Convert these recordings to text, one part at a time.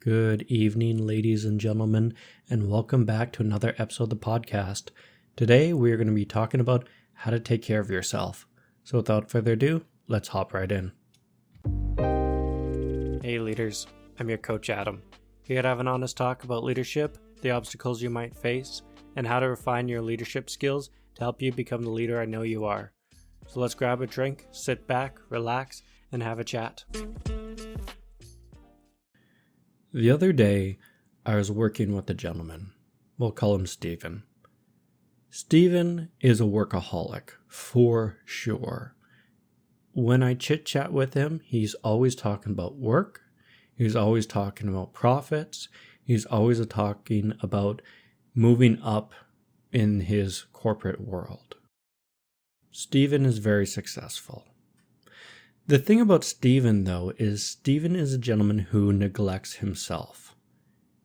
Good evening, ladies and gentlemen, and welcome back to another episode of the podcast. Today, we're going to be talking about how to take care of yourself. So without further ado, let's hop right in. Hey leaders, I'm your coach Adam. Here to have an honest talk about leadership, the obstacles you might face, and how to refine your leadership skills to help you become the leader I know you are. So let's grab a drink, sit back, relax, and have a chat. The other day, I was working with a gentleman. We'll call him Steven. Steven is a workaholic, for sure. When I chit-chat with him, he's always talking about work. He's always talking about profits. He's always talking about moving up in his corporate world. Steven is very successful. The thing about Steven, though, is Steven is a gentleman who neglects himself.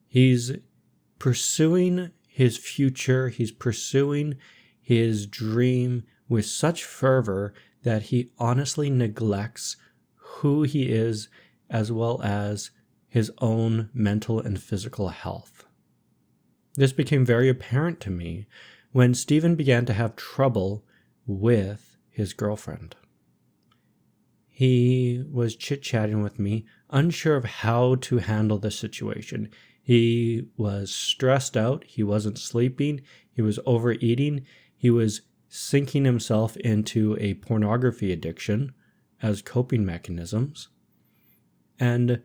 He's pursuing his future, he's pursuing his dream with such fervor that he honestly neglects who he is as well as his own mental and physical health. This became very apparent to me when Steven began to have trouble with his girlfriend. He was chit-chatting with me, unsure of how to handle the situation. He was stressed out. He wasn't sleeping. He was overeating. He was sinking himself into a pornography addiction as coping mechanisms. And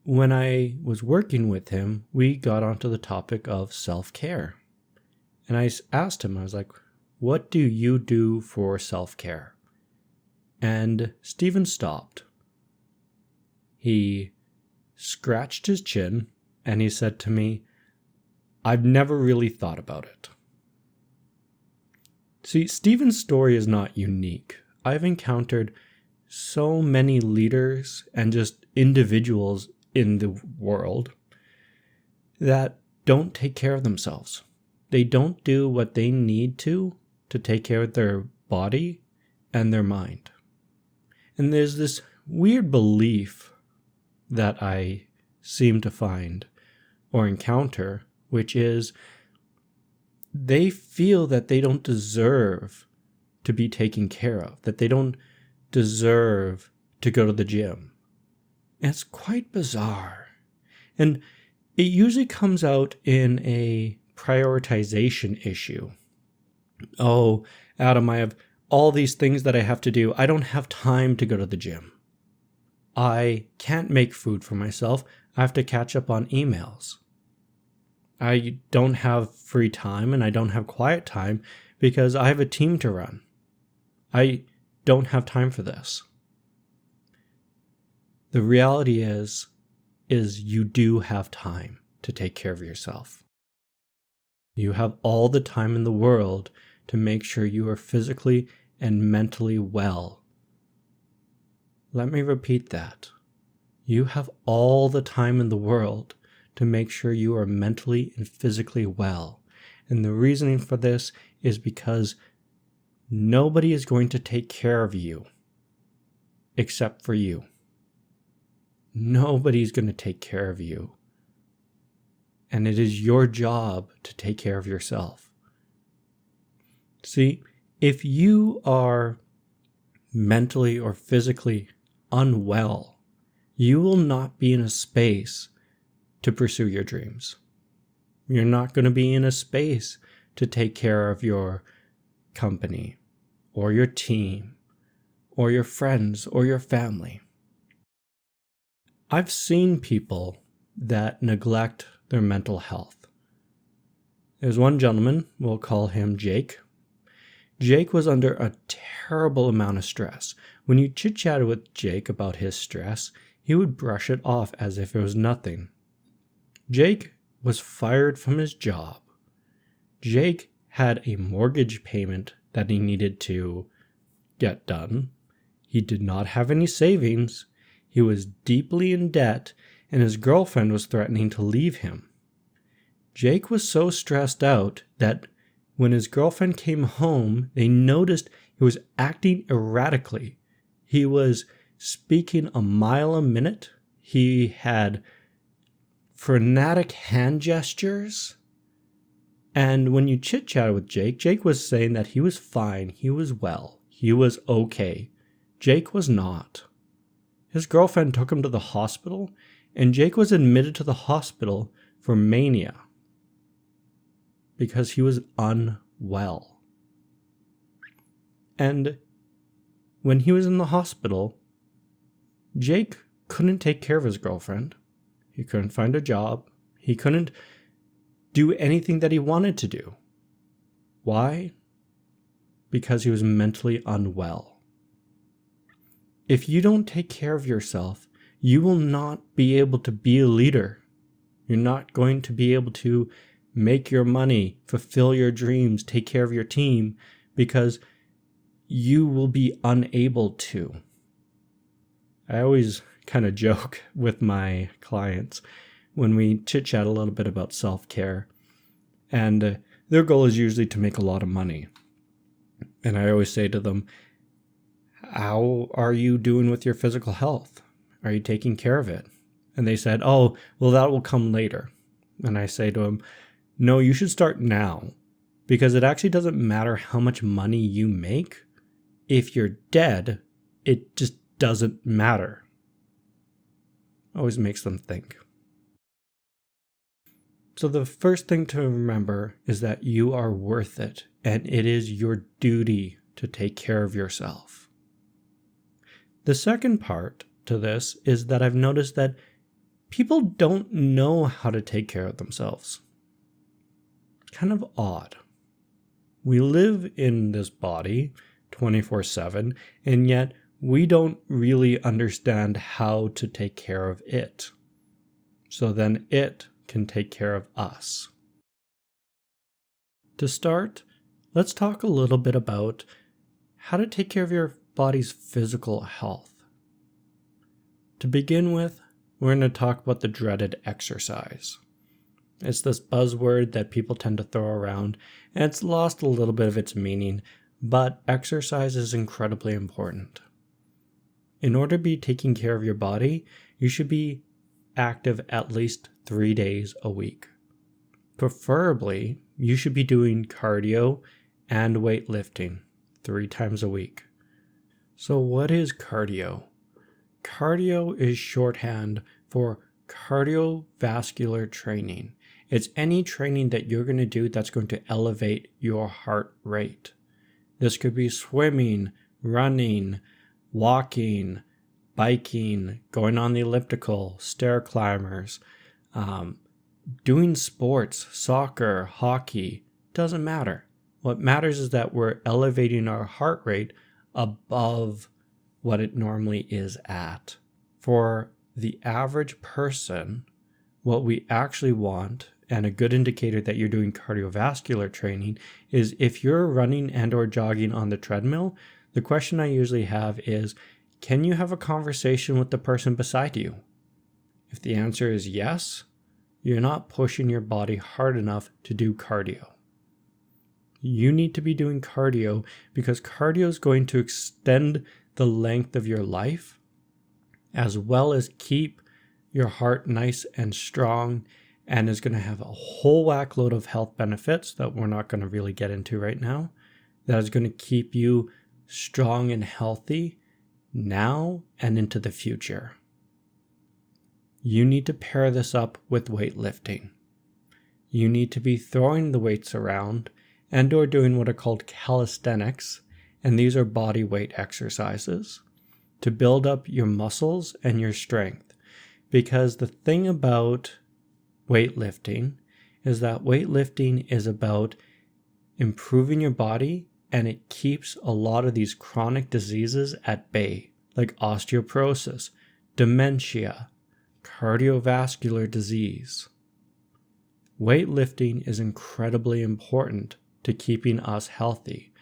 when I was working with him, we got onto the topic of self-care. And I asked him, I was like, what do you do for self-care? And Steven stopped. He scratched his chin and he said to me, I've never really thought about it. See, Steven's story is not unique. I've encountered so many leaders and just individuals in the world that don't take care of themselves. They don't do what they need to take care of their body and their mind. And there's this weird belief that I seem to find or encounter, which is they feel that they don't deserve to be taken care of, that they don't deserve to go to the gym. And it's quite bizarre. And it usually comes out in a prioritization issue. Oh, Adam, I have all these things that I have to do. I don't have time to go to the gym. I can't make food for myself. I have to catch up on emails. I don't have free time and I don't have quiet time because I have a team to run. I don't have time for this. The reality is you do have time to take care of yourself. You have all the time in the world to make sure you are physically and mentally well. Let me repeat that. You have all the time in the world to make sure you are mentally and physically well. And the reasoning for this is because nobody is going to take care of you except for you. Nobody's going to take care of you. And it is your job to take care of yourself. See, if you are mentally or physically unwell, you will not be in a space to pursue your dreams. You're not going to be in a space to take care of your company or your team or your friends or your family. I've seen people that neglect their mental health. There's one gentleman, we'll call him Jake. Jake was under a terrible amount of stress. When you chit-chatted with Jake about his stress, he would brush it off as if it was nothing. Jake was fired from his job. Jake had a mortgage payment that he needed to get done. He did not have any savings. He was deeply in debt, and his girlfriend was threatening to leave him. Jake was so stressed out that when his girlfriend came home, they noticed he was acting erratically. He was speaking a mile a minute. He had frenetic hand gestures. And when you chit-chatted with Jake, Jake was saying that he was fine, he was well, he was okay. Jake was not. His girlfriend took him to the hospital, and Jake was admitted to the hospital for mania because he was unwell. And when he was in the hospital, Jake couldn't take care of his girlfriend. He couldn't find a job. He couldn't do anything that he wanted to do. Why? Because he was mentally unwell. If you don't take care of yourself, you will not be able to be a leader. You're not going to be able to make your money, fulfill your dreams, take care of your team, because you will be unable to. I always kind of joke with my clients when we chit-chat a little bit about self-care, and their goal is usually to make a lot of money. And I always say to them, how are you doing with your physical health? Are you taking care of it? And they said, oh, well, that will come later. And I say to them, no, you should start now, because it actually doesn't matter how much money you make. If you're dead, it just doesn't matter. Always makes them think. So the first thing to remember is that you are worth it, and it is your duty to take care of yourself. The second part to this is that I've noticed that people don't know how to take care of themselves. It's kind of odd. We live in this body 24/7, and yet we don't really understand how to take care of it. So then it can take care of us. To start, let's talk a little bit about how to take care of your body's physical health. To begin with, we're going to talk about the dreaded exercise. It's this buzzword that people tend to throw around, and it's lost a little bit of its meaning, but exercise is incredibly important. In order to be taking care of your body, you should be active at least 3 days a week. Preferably, you should be doing cardio and weightlifting 3 times a week. So what is cardio? Cardio is shorthand for cardiovascular training. It's any training that you're going to do that's going to elevate your heart rate. This could be swimming, running, walking, biking, going on the elliptical, stair climbers, doing sports, soccer, hockey, doesn't matter. What matters is that we're elevating our heart rate above what it normally is at. For the average person, what we actually want, and a good indicator that you're doing cardiovascular training, is if you're running and or jogging on the treadmill, the question I usually have is, can you have a conversation with the person beside you? If the answer is yes, you're not pushing your body hard enough to do cardio. You need to be doing cardio because cardio is going to extend the length of your life, as well as keep your heart nice and strong, and is going to have a whole whack load of health benefits that we're not going to really get into right now. That is going to keep you strong and healthy now and into the future. You need to pair this up with weightlifting. You need to be throwing the weights around and or doing what are called calisthenics, and these are body weight exercises to build up your muscles and your strength. Because the thing about weightlifting is that weightlifting is about improving your body, and it keeps a lot of these chronic diseases at bay, like osteoporosis, dementia, cardiovascular disease. Weightlifting is incredibly important to keeping us healthy.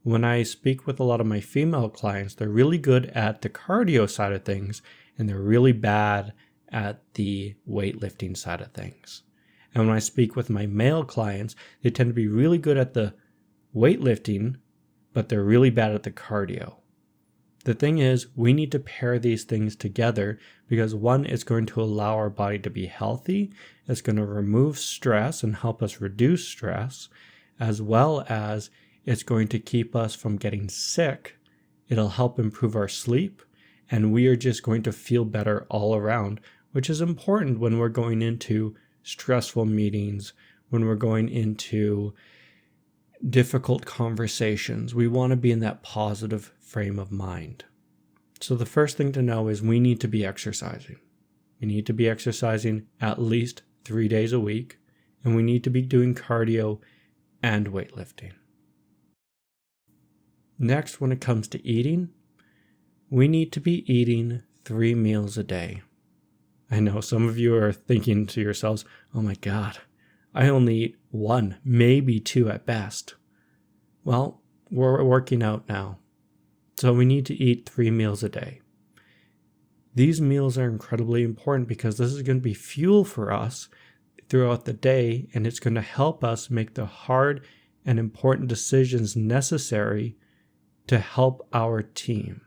When I speak with a lot of my female clients, they're really good at the cardio side of things, and they're really bad at the weightlifting side of things. And when I speak with my male clients, they tend to be really good at the weightlifting, but they're really bad at the cardio. The thing is, we need to pair these things together because one, it's going to allow our body to be healthy. It's going to remove stress and help us reduce stress, as well as it's going to keep us from getting sick. It'll help improve our sleep, and we are just going to feel better all around, which is important when we're going into stressful meetings, when we're going into difficult conversations. We want to be in that positive frame of mind. So the first thing to know is we need to be exercising. We need to be exercising at least 3 days a week, and we need to be doing cardio and weightlifting. Next, when it comes to eating, we need to be eating 3 meals a day. I know some of you are thinking to yourselves, oh my God, I only eat 1, maybe 2 at best. Well, we're working out now, so we need to eat 3 meals a day. These meals are incredibly important because this is going to be fuel for us throughout the day, and it's going to help us make the hard and important decisions necessary to help our team.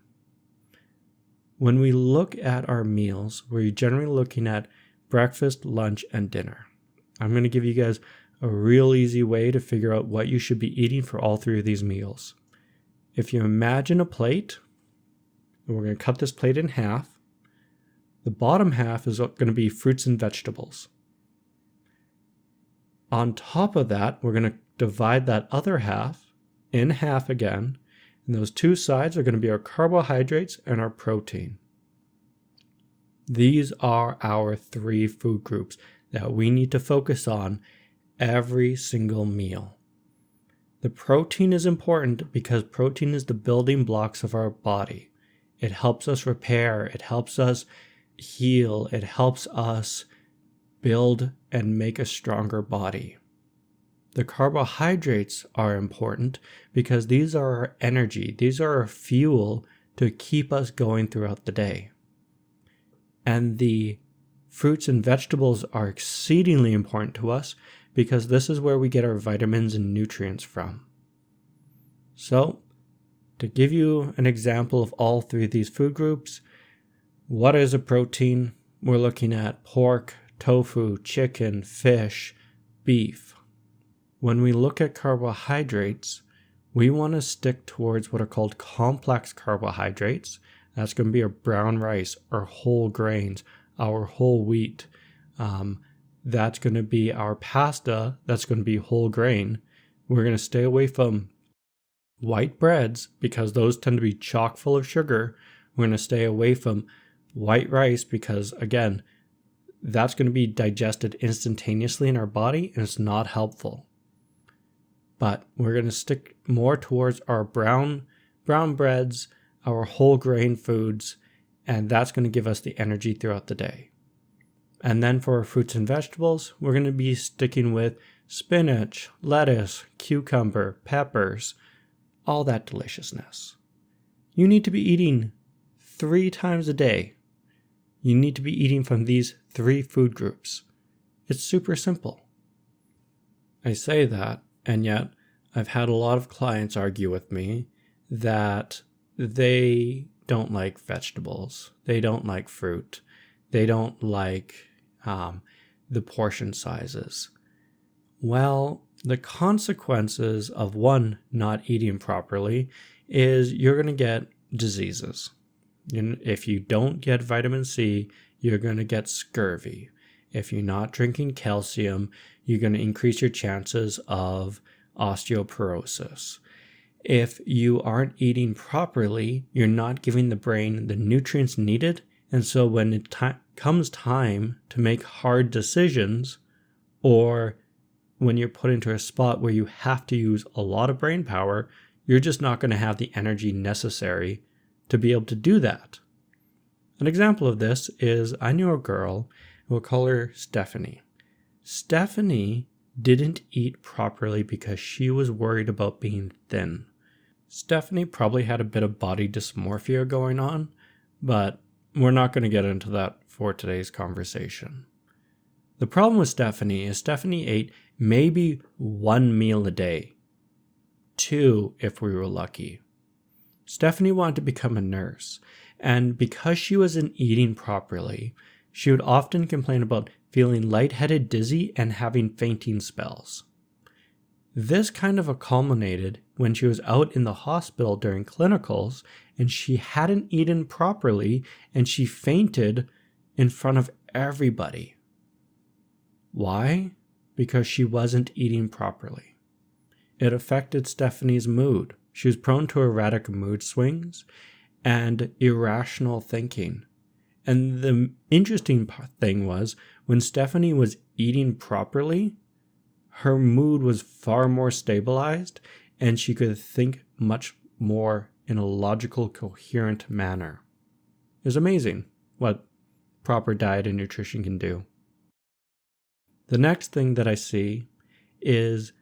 When we look at our meals, we're generally looking at breakfast, lunch, and dinner. I'm going to give you guys a real easy way to figure out what you should be eating for all 3 of these meals. If you imagine a plate, and we're going to cut this plate in half, the bottom half is going to be fruits and vegetables. On top of that, we're going to divide that other half in half again, and those 2 sides are going to be our carbohydrates and our protein. These are our 3 food groups that we need to focus on every single meal. The protein is important because protein is the building blocks of our body. It helps us repair, it helps us heal, it helps us build and make a stronger body. The carbohydrates are important because these are our energy. These are our fuel to keep us going throughout the day. And the fruits and vegetables are exceedingly important to us because this is where we get our vitamins and nutrients from. So, to give you an example of all 3 of these food groups, what is a protein? We're looking at pork, tofu, chicken, fish, beef. When we look at carbohydrates, we want to stick towards what are called complex carbohydrates. That's going to be our brown rice, our whole grains, our whole wheat. That's going to be our pasta. That's going to be whole grain. We're going to stay away from white breads because those tend to be chock full of sugar. We're going to stay away from white rice because, again, that's going to be digested instantaneously in our body and it's not helpful. But we're going to stick more towards our brown breads, our whole grain foods, and that's going to give us the energy throughout the day. And then for our fruits and vegetables, we're going to be sticking with spinach, lettuce, cucumber, peppers, all that deliciousness. You need to be eating 3 times a day. You need to be eating from these 3 food groups. It's super simple. I say that, and yet I've had a lot of clients argue with me that they don't like vegetables. They don't like fruit. They don't like the portion sizes. Well, the consequences of one, not eating properly, is you're going to get diseases. If you don't get vitamin C, you're going to get scurvy. If you're not drinking calcium, you're going to increase your chances of osteoporosis. If you aren't eating properly, you're not giving the brain the nutrients needed. And so when it comes time to make hard decisions, or when you're put into a spot where you have to use a lot of brain power, you're just not going to have the energy necessary to be able to do that. An example of this is I knew a girl, we'll call her Stephanie. Stephanie didn't eat properly because she was worried about being thin. Stephanie probably had a bit of body dysmorphia going on, but we're not going to get into that for today's conversation. The problem with Stephanie is Stephanie ate maybe 1 meal a day. 2 if we were lucky. Stephanie wanted to become a nurse, and because she wasn't eating properly, she would often complain about feeling lightheaded, dizzy, and having fainting spells. This kind of culminated when she was out in the hospital during clinicals and she hadn't eaten properly and she fainted in front of everybody. Why? Because she wasn't eating properly. It affected Stephanie's mood. She was prone to erratic mood swings and irrational thinking. And the interesting thing was, when Stephanie was eating properly, her mood was far more stabilized and she could think much more in a logical, coherent manner. It was amazing what proper diet and nutrition can do. The next thing that I see is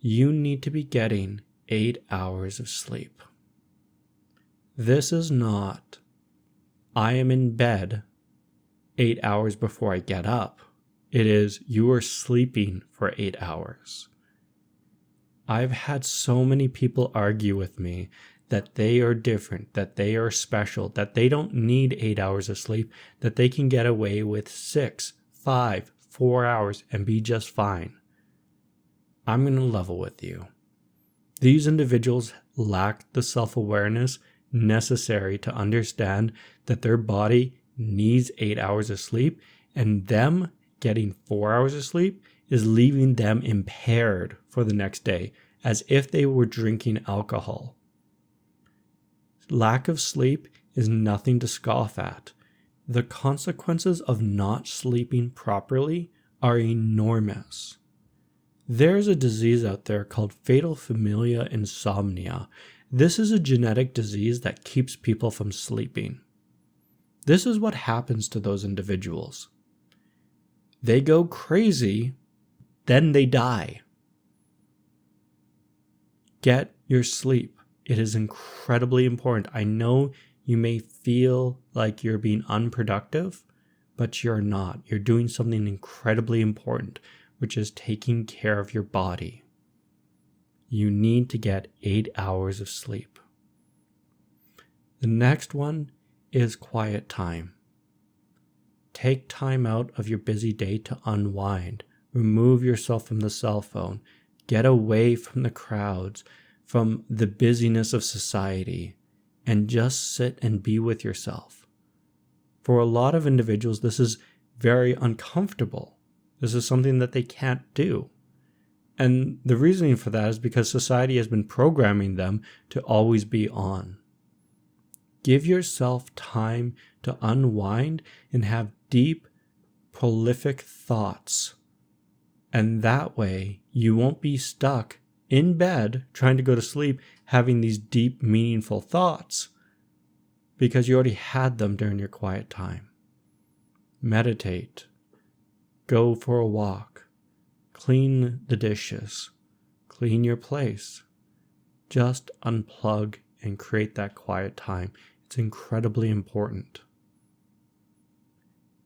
you need to be getting 8 hours of sleep. This is not, I am in bed 8 hours before I get up. It is, you are sleeping for 8 hours. I've had so many people argue with me that they are different, that they are special, that they don't need 8 hours of sleep, that they can get away with 6, 5, 4 hours and be just fine. I'm going to level with you. These individuals lack the self-awareness necessary to understand that their body needs 8 hours of sleep, and them getting 4 hours of sleep is leaving them impaired for the next day, as if they were drinking alcohol. Lack of sleep is nothing to scoff at. The consequences of not sleeping properly are enormous. There's a disease out there called fatal familial insomnia. This is a genetic disease that keeps people from sleeping. This is what happens to those individuals. They go crazy, then they die. Get your sleep. It is incredibly important. I know you may feel like you're being unproductive, but you're not. You're doing something incredibly important, which is taking care of your body. You need to get 8 hours of sleep. The next one is quiet time. Take time out of your busy day to unwind. Remove yourself from the cell phone. Get away from the crowds, from the busyness of society, and just sit and be with yourself. For a lot of individuals, this is very uncomfortable. This is something that they can't do. And the reasoning for that is because society has been programming them to always be on. Give yourself time to unwind and have deep, prolific thoughts. And that way, you won't be stuck in bed trying to go to sleep having these deep, meaningful thoughts because you already had them during your quiet time. Meditate. Go for a walk. Clean the dishes. Clean your place. Just unplug and create that quiet time. It's incredibly important.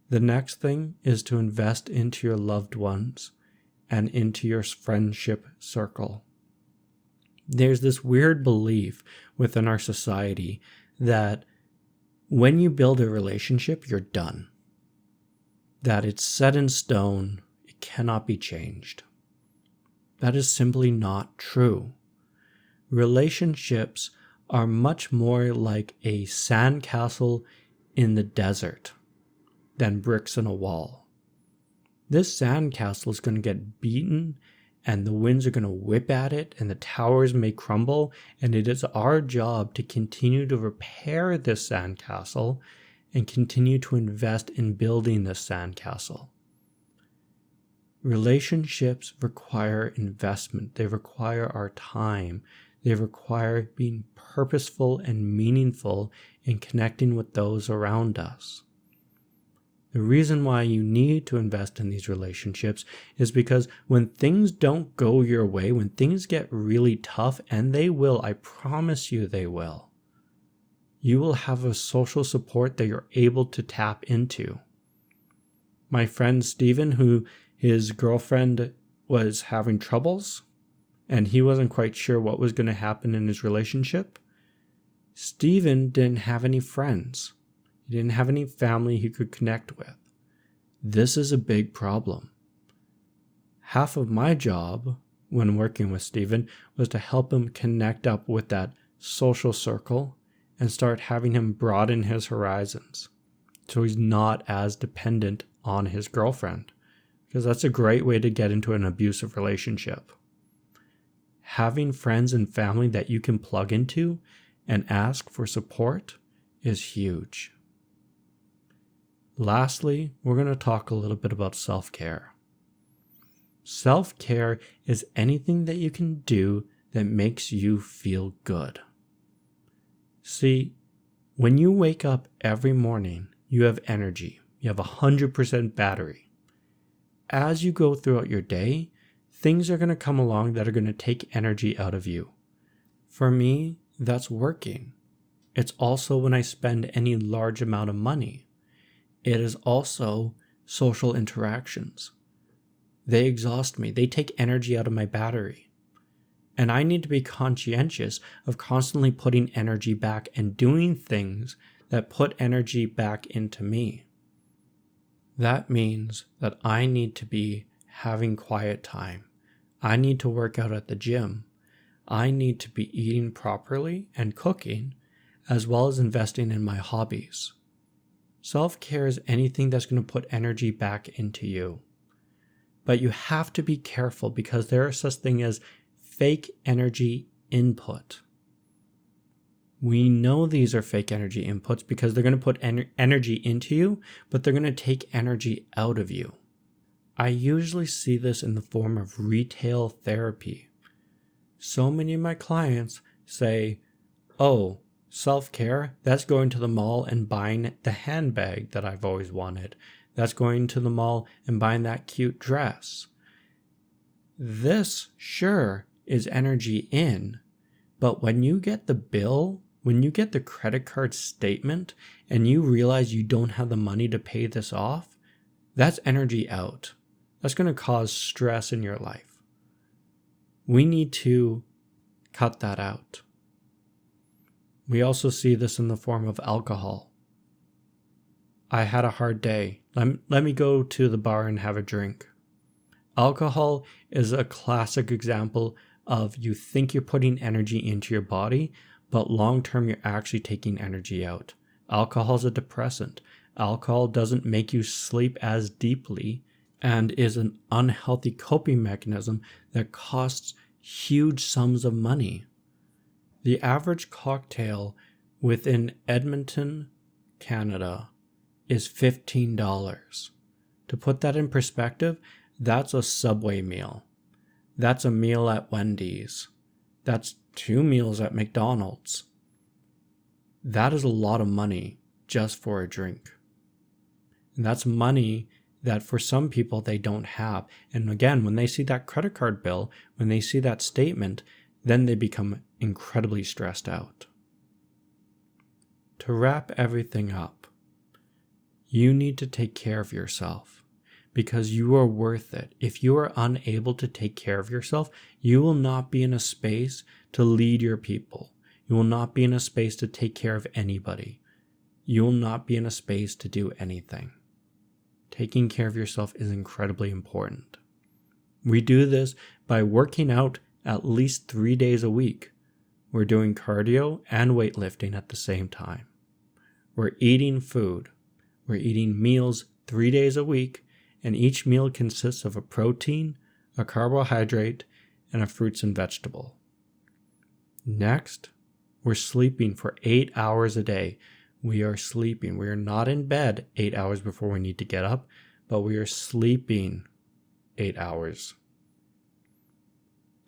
The next thing is to invest into your loved ones and into your friendship circle. There's this weird belief within our society that when you build a relationship, you're done. That it's set in stone, it cannot be changed. That is simply not true. Relationships are much more like a sandcastle in the desert than bricks in a wall. This sandcastle is going to get beaten and the winds are going to whip at it and the towers may crumble, and it is our job to continue to repair this sandcastle and continue to invest in building this sandcastle. Relationships require investment. They require our time. They require being purposeful and meaningful in connecting with those around us. The reason why you need to invest in these relationships is because when things don't go your way, when things get really tough, and they will, I promise you they will, you will have a social support that you're able to tap into. My friend Steven, who his girlfriend was having troubles, and he wasn't quite sure what was going to happen in his relationship, Stephen didn't have any friends. He didn't have any family he could connect with. This is a big problem. Half of my job when working with Stephen was to help him connect up with that social circle and start having him broaden his horizons so he's not as dependent on his girlfriend, because that's a great way to get into an abusive relationship. Having friends and family that you can plug into and ask for support is huge. Lastly, we're going to talk a little bit about self-care. Self-care is anything that you can do that makes you feel good. See, when you wake up every morning, you have energy. You have 100% battery. As you go throughout your day, things are going to come along that are going to take energy out of you. For me, that's working. It's also when I spend any large amount of money. It is also social interactions. They exhaust me. They take energy out of my battery. And I need to be conscientious of constantly putting energy back and doing things that put energy back into me. That means that I need to be having quiet time. I need to work out at the gym. I need to be eating properly and cooking, as well as investing in my hobbies. Self-care is anything that's going to put energy back into you. But you have to be careful because there are such things as fake energy input. We know these are fake energy inputs because they're going to put energy into you, but they're going to take energy out of you. I usually see this in the form of retail therapy. So many of my clients say, oh, self-care, that's going to the mall and buying the handbag that I've always wanted. That's going to the mall and buying that cute dress. This, sure, is energy in, but when you get the bill, when you get the credit card statement and you realize you don't have the money to pay this off, that's energy out. That's going to cause stress in your life. We need to cut that out. We also see this in the form of alcohol. I had a hard day. Let me go to the bar and have a drink. Alcohol is a classic example of you think you're putting energy into your body, but long term you're actually taking energy out. Alcohol is a depressant. Alcohol doesn't make you sleep as deeply and is an unhealthy coping mechanism that costs huge sums of money. The average cocktail within Edmonton, Canada is $15. To put that in perspective, that's a Subway meal. That's a meal at Wendy's. That's 2 meals at McDonald's. That is a lot of money just for a drink. And that's money that for some people they don't have. And again, when they see that credit card bill, when they see that statement, then they become incredibly stressed out. To wrap everything up, you need to take care of yourself. Because you are worth it. If you are unable to take care of yourself, you will not be in a space to lead your people. You will not be in a space to take care of anybody. You will not be in a space to do anything. Taking care of yourself is incredibly important. We do this by working out at least 3 days a week. We're doing cardio and weightlifting at the same time. We're eating food. We're eating meals 3 days a week, and each meal consists of a protein, a carbohydrate, and a fruits and vegetable. Next, we're sleeping for 8 hours a day. We are sleeping. We are not in bed 8 hours before we need to get up, but we are sleeping 8 hours.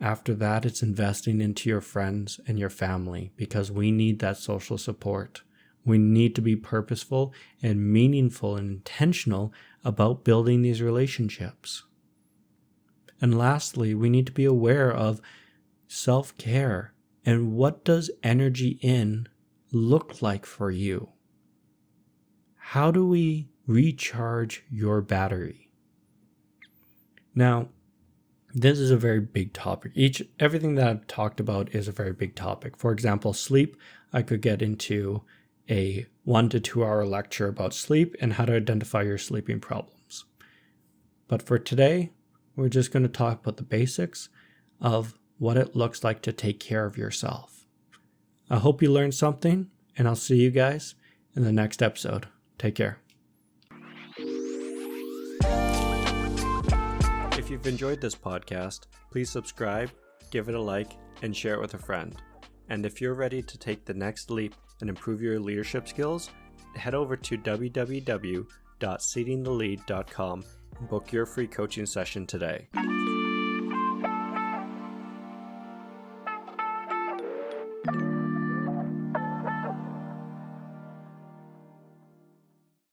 After that, it's investing into your friends and your family because we need that social support. We need to be purposeful and meaningful and intentional about building these relationships. And lastly, we need to be aware of self-care and what does energy in look like for you? How do we recharge your battery? Now, This is a very big topic. Everything that I've talked about is a very big topic. For example, sleep, I could get into a 1 to 2 hour lecture about sleep and how to identify your sleeping problems. But for today, we're just going to talk about the basics of what it looks like to take care of yourself. I hope you learned something, and I'll see you guys in the next episode. Take care. If you've enjoyed this podcast, please subscribe, give it a like, and share it with a friend. And if you're ready to take the next leap and improve your leadership skills, head over to www.seatingthelead.com and book your free coaching session today.